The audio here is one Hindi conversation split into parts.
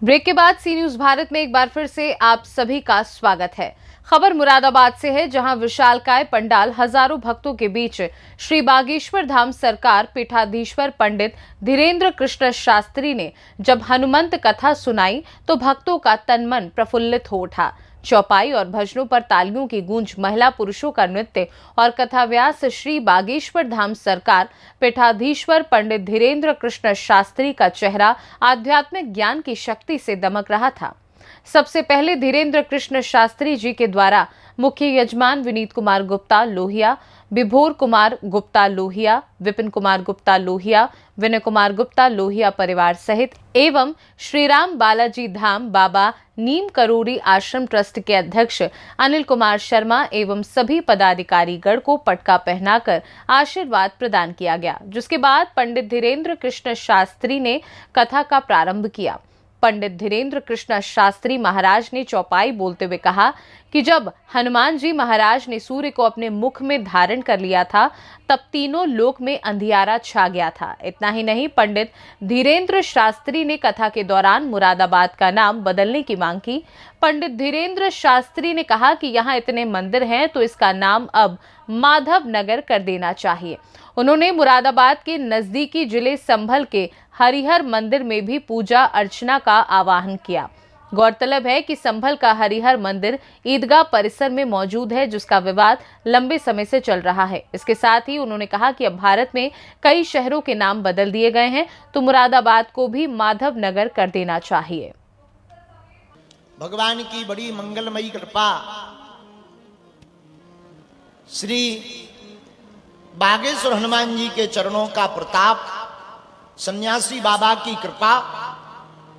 ब्रेक के बाद सी न्यूज भारत में एक बार फिर से आप सभी का स्वागत है। खबर मुरादाबाद से है, जहां विशालकाय पंडाल हजारों भक्तों के बीच श्री बागेश्वर धाम सरकार पीठाधीश्वर पंडित धीरेन्द्र कृष्ण शास्त्री ने जब हनुमंत कथा सुनाई तो भक्तों का तन मन प्रफुल्लित हो उठा। चौपाई और भजनों पर तालियों की गूंज, महिला पुरुषों का नृत्य और कथाव्यास श्री बागेश्वर धाम सरकार पीठाधीश्वर पंडित धीरेन्द्र कृष्ण शास्त्री का चेहरा आध्यात्मिक ज्ञान की शक्ति से दमक रहा था। सबसे पहले धीरेन्द्र कृष्ण शास्त्री जी के द्वारा मुख्य यजमान विनीत कुमार गुप्ता लोहिया, विभोर कुमार गुप्ता लोहिया, विपिन कुमार गुप्ता लोहिया, विनय कुमार गुप्ता लोहिया परिवार सहित एवं श्री राम बालाजी धाम बाबा नीम करोड़ी आश्रम ट्रस्ट के अध्यक्ष अनिल कुमार शर्मा एवं सभी पदाधिकारी गण को पटका पहनाकर आशीर्वाद प्रदान किया गया, जिसके बाद पंडित धीरेन्द्र कृष्ण शास्त्री ने कथा का प्रारंभ किया। पंडित धीरेन्द्र कृष्ण शास्त्री महाराज ने चौपाई बोलते हुए कहा कि जब हनुमान जी महाराज ने सूर्य को अपने मुख में धारण कर लिया था तब तीनों लोक में अंधियारा छा गया था। इतना ही नहीं, पंडित धीरेन्द्र शास्त्री ने कथा के दौरान मुरादाबाद का नाम बदलने की मांग की। पंडित धीरेन्द्र शास्त्री ने कहा कि यहाँ इतने मंदिर हैं तो इसका नाम अब माधव नगर कर देना चाहिए। उन्होंने मुरादाबाद के नजदीकी जिले संभल के हरिहर मंदिर में भी पूजा अर्चना का आह्वान किया। गौरतलब है कि संभल का हरिहर मंदिर ईदगाह परिसर में मौजूद है, जिसका विवाद लंबे समय से चल रहा है। इसके साथ ही उन्होंने कहा कि अब भारत में कई शहरों के नाम बदल दिए गए हैं तो मुरादाबाद को भी माधव नगर कर देना चाहिए। भगवान की बड़ी मंगलमयी कृपा, श्री बागेश्वर हनुमान जी के चरणों का प्रताप, सन्यासी बाबा की कृपा,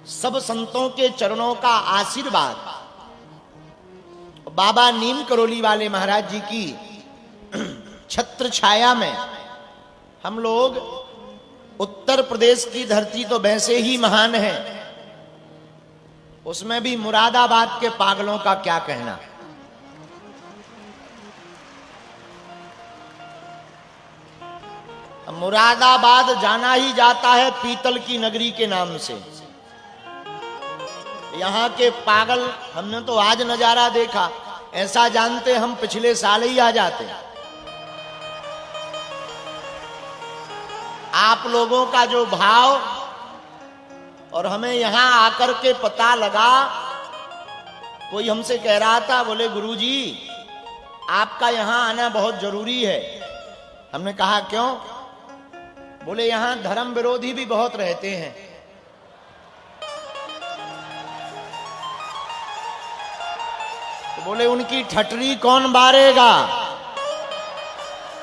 सब संतों के चरणों का आशीर्वाद, बाबा नीम करोली वाले महाराज जी की छत्र छाया में हम लोग, उत्तर प्रदेश की धरती तो वैसे ही महान है, उसमें भी मुरादाबाद के पागलों का क्या कहना। मुरादाबाद जाना ही जाता है पीतल की नगरी के नाम से। यहाँ के पागल, हमने तो आज नजारा देखा, ऐसा जानते हम पिछले साल ही आ जाते। आप लोगों का जो भाव, और हमें यहां आकर के पता लगा, कोई हमसे कह रहा था, बोले गुरुजी आपका यहां आना बहुत जरूरी है। हमने कहा क्यों? बोले यहां धर्म विरोधी भी बहुत रहते हैं। तो बोले उनकी ठटरी कौन बारेगा?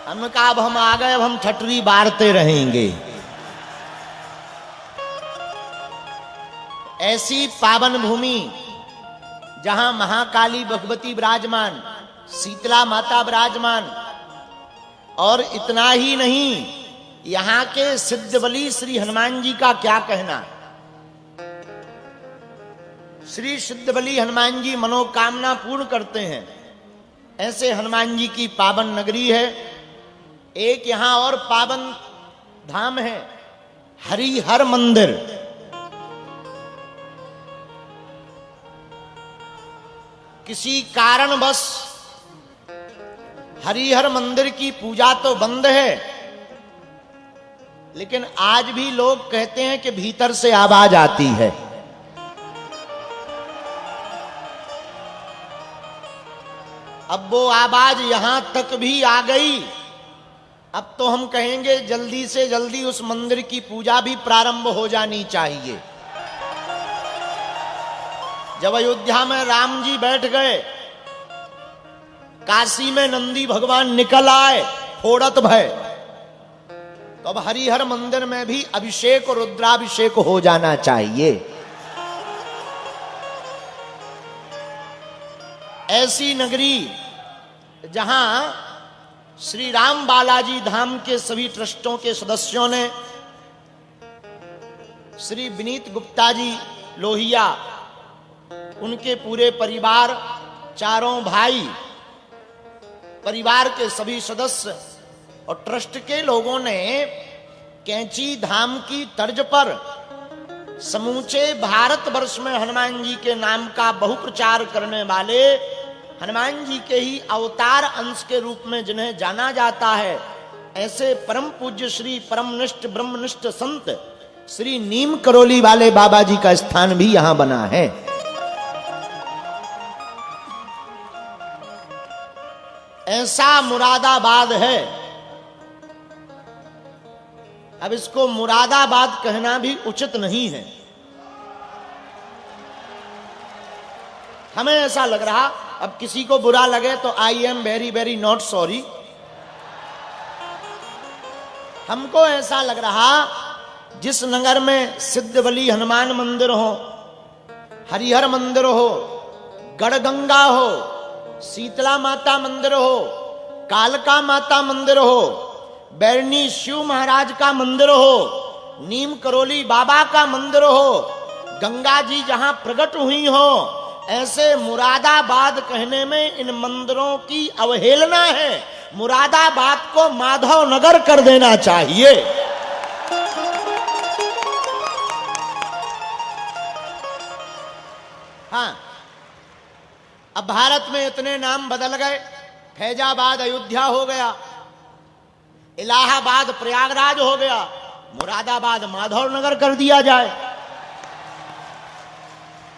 हमने कहा अब हम आ गए, अब हम ठटरी बारते रहेंगे। ऐसी पावन भूमि जहां महाकाली भगवती विराजमान, शीतला माता विराजमान, और इतना ही नहीं, यहां के सिद्ध बली श्री हनुमान जी का क्या कहना। श्री सिद्ध बली हनुमान जी मनोकामना पूर्ण करते हैं। ऐसे हनुमान जी की पावन नगरी है। एक यहां और पावन धाम है, हरिहर मंदिर। किसी कारणवश हरिहर मंदिर की पूजा तो बंद है, लेकिन आज भी लोग कहते हैं कि भीतर से आवाज आती है। अब वो आवाज यहां तक भी आ गई। अब तो हम कहेंगे जल्दी से जल्दी उस मंदिर की पूजा भी प्रारंभ हो जानी चाहिए। जब अयोध्या में राम जी बैठ गए, काशी में नंदी भगवान निकल आए फोड़त भय, तो अब हरिहर मंदिर में भी अभिषेक और रुद्राभिषेक हो जाना चाहिए। ऐसी नगरी जहां श्री राम बालाजी धाम के सभी ट्रस्टों के सदस्यों ने, श्री विनीत गुप्ता जी लोहिया, उनके पूरे परिवार, चारों भाई, परिवार के सभी सदस्य और ट्रस्ट के लोगों ने कैंची धाम की तर्ज पर समूचे भारतवर्ष में हनुमान जी के नाम का बहुप्रचार करने वाले, हनुमान जी के ही अवतार अंश के रूप में जिन्हें जाना जाता है, ऐसे परम पूज्य श्री परमनिष्ठ ब्रह्मनिष्ठ संत श्री नीम करौली वाले बाबा जी का स्थान भी यहां बना है। ऐसा मुरादाबाद है। अब इसको मुरादाबाद कहना भी उचित नहीं है। हमें ऐसा लग रहा, अब किसी को बुरा लगे तो I am very very not sorry. हमको ऐसा लग रहा, जिस नगर में सिद्धबली हनुमान मंदिर हो, हरिहर मंदिर हो, गढ़गंगा हो, शीतला माता मंदिर हो, कालका माता मंदिर हो, बैरनी शिव महाराज का मंदिर हो, नीम करौली बाबा का मंदिर हो, गंगा जी जहां प्रकट हुई हो, ऐसे मुरादाबाद कहने में इन मंदिरों की अवहेलना है। मुरादाबाद को माधव नगर कर देना चाहिए। हाँ, अब भारत में इतने नाम बदल गए। फैजाबाद अयोध्या हो गया, इलाहाबाद प्रयागराज हो गया, मुरादाबाद माधव नगर कर दिया जाए।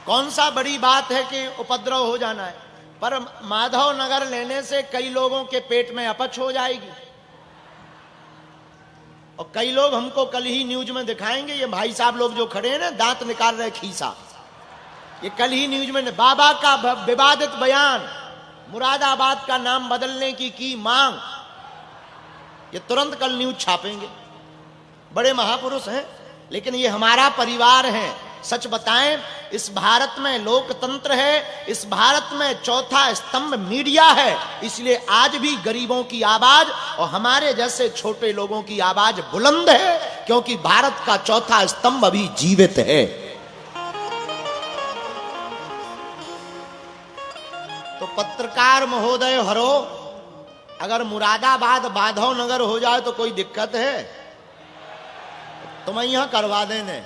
कौन सा बड़ी बात है कि उपद्रव हो जाना है, पर माधव नगर लेने से कई लोगों के पेट में अपच हो जाएगी। और कई लोग हमको कल ही न्यूज में दिखाएंगे, ये भाई साहब लोग जो खड़े हैं ना, दांत निकाल रहे खीसा, ये कल ही न्यूज में बाबा का विवादित बयान, मुरादाबाद का नाम बदलने की मांग, ये तुरंत कल न्यूज छापेंगे। बड़े महापुरुष हैं, लेकिन ये हमारा परिवार है। सच बताएं, इस भारत में लोकतंत्र है, इस भारत में चौथा स्तंभ मीडिया है, इसलिए आज भी गरीबों की आवाज और हमारे जैसे छोटे लोगों की आवाज बुलंद है, क्योंकि भारत का चौथा स्तंभ अभी जीवित है। तो पत्रकार महोदय हरो, अगर मुरादाबाद माधव नगर हो जाए तो कोई दिक्कत है? तुम्हें यहां करवा देने,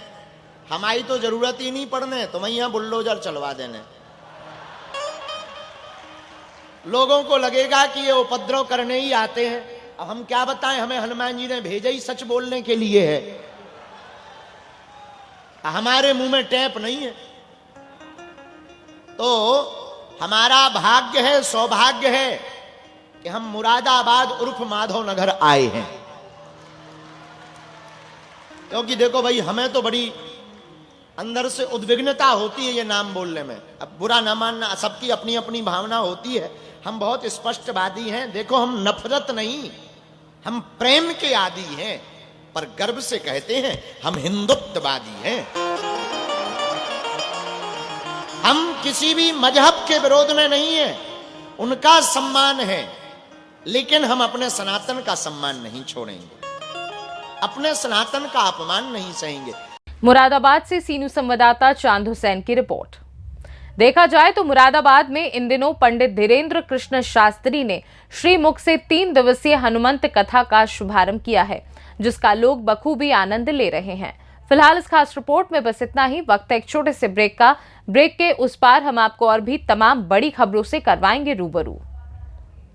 हमारी तो जरूरत ही नहीं पड़ने, तुम्हें यहां बुलडोजर चलवा देने। लोगों को लगेगा कि ये उपद्रव करने ही आते हैं। अब हम क्या बताएं, हमें हनुमान जी ने भेजा ही सच बोलने के लिए है, हमारे मुंह में टैप नहीं है। तो हमारा भाग्य है, सौभाग्य है कि हम मुरादाबाद उर्फ माधव नगर आए हैं। क्योंकि देखो भाई, हमें तो बड़ी अंदर से उद्विग्नता होती है ये नाम बोलने में। अब बुरा ना मानना, सबकी अपनी अपनी भावना होती है। हम बहुत स्पष्टवादी हैं। देखो, हम नफरत नहीं, हम प्रेम के आदी हैं, पर गर्व से कहते हैं हम हिंदुत्ववादी हैं। हम किसी भी मजहब के विरोध में नहीं है, उनका सम्मान है, लेकिन हम अपने सनातन का सम्मान नहीं छोड़ेंगे, अपने सनातन का अपमान नहीं सहेंगे। मुरादाबाद से सीनू संवाददाता चांद हुसैन की रिपोर्ट। देखा जाए तो मुरादाबाद में इन दिनों पंडित धीरेन्द्र कृष्ण शास्त्री ने श्रीमुख से 3 दिवसीय हनुमंत कथा का शुभारंभ किया है, जिसका लोग बखूबी आनंद ले रहे हैं। फिलहाल इस खास रिपोर्ट में बस इतना ही। वक्त है एक छोटे से ब्रेक का। ब्रेक के उस पार हम आपको और भी तमाम बड़ी खबरों से करवाएंगे रूबरू।